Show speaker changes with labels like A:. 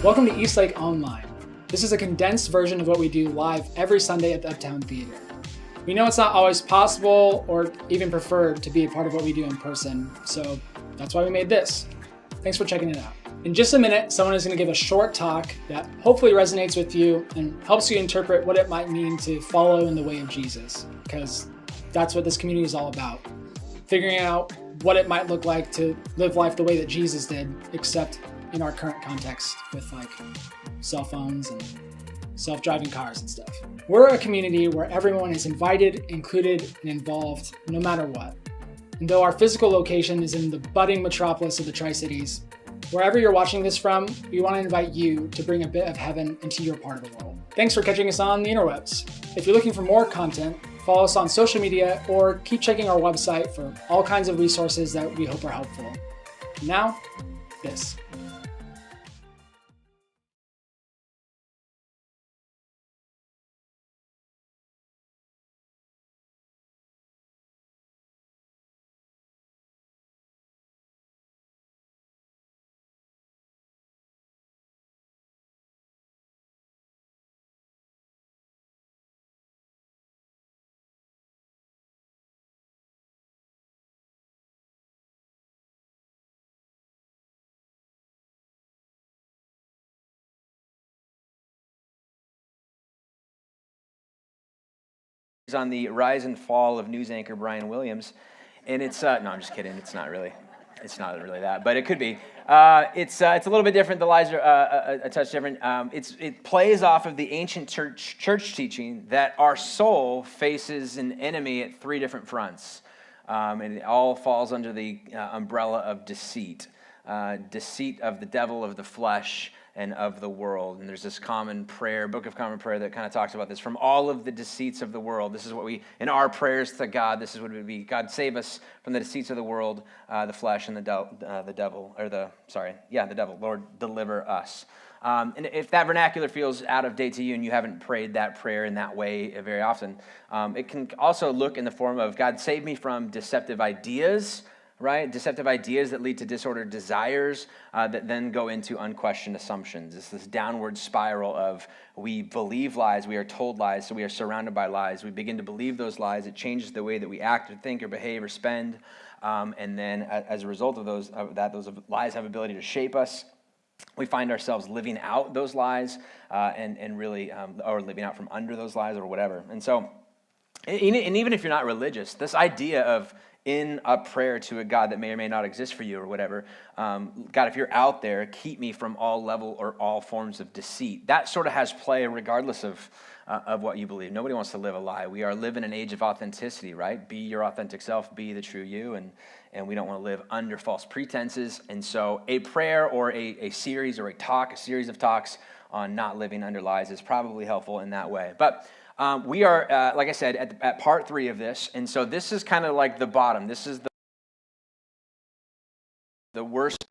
A: Welcome to Eastlake Online. This is a condensed version of what we do live every Sunday at the Uptown Theater. We know it's not always possible or even preferred to be a part of what we do in person, so that's why we made this. Thanks for checking it out. In just a minute, someone is going to give a short talk that hopefully resonates with you and helps you interpret what it might mean to follow in the way of Jesus, because that's what this community is all about. Figuring out what it might look like to live life the way that Jesus did, except in our current context with like cell phones and self-driving cars and stuff. We're a community where everyone is invited, included, and involved no matter what. And though our physical location is in the budding metropolis of the Tri-Cities, wherever you're watching this from, we want to invite you to bring a bit of heaven into your part of the world. Thanks for catching us on the interwebs. If you're looking for more content, follow us on social media or keep checking our website for all kinds of resources that we hope are helpful. Now, this.
B: On the rise and fall of news anchor Brian Williams, and it's no, I'm just kidding. It's not really that, but it could be. It's a little bit different. The lies are a touch different. It plays off of the ancient church teaching that our soul faces an enemy at three different fronts, and it all falls under the umbrella of deceit of the devil, of the flesh, and of the world. And there's this common prayer, Book of Common Prayer, that kind of talks about this. From all of the deceits of the world, this is what we, in our prayers to God, this is what it would be. God, save us from the deceits of the world, the flesh, and the devil. Lord, deliver us. And if that vernacular feels out of date to you and you haven't prayed that prayer in that way very often, it can also look in the form of, God, save me from deceptive ideas, right? Deceptive ideas that lead to disordered desires that then go into unquestioned assumptions. It's this downward spiral of we believe lies, we are told lies, so we are surrounded by lies. We begin to believe those lies. It changes the way that we act or think or behave or spend. And then as a result of those lies have ability to shape us. We find ourselves living out those lies and really, or living out from under those lies or whatever. And so, and even if you're not religious, this idea of in a prayer to a God that may or may not exist for you or whatever, God, if you're out there, keep me from all level or all forms of deceit. That sort of has play regardless of what you believe. Nobody wants to live a lie. We are living in an age of authenticity, right? Be your authentic self, be the true you, and we don't want to live under false pretenses. And so a prayer or a series or a series of talks on not living under lies is probably helpful in that way. But we are, like I said, at part 3 of this, and so this is kind of like the bottom. This is the worst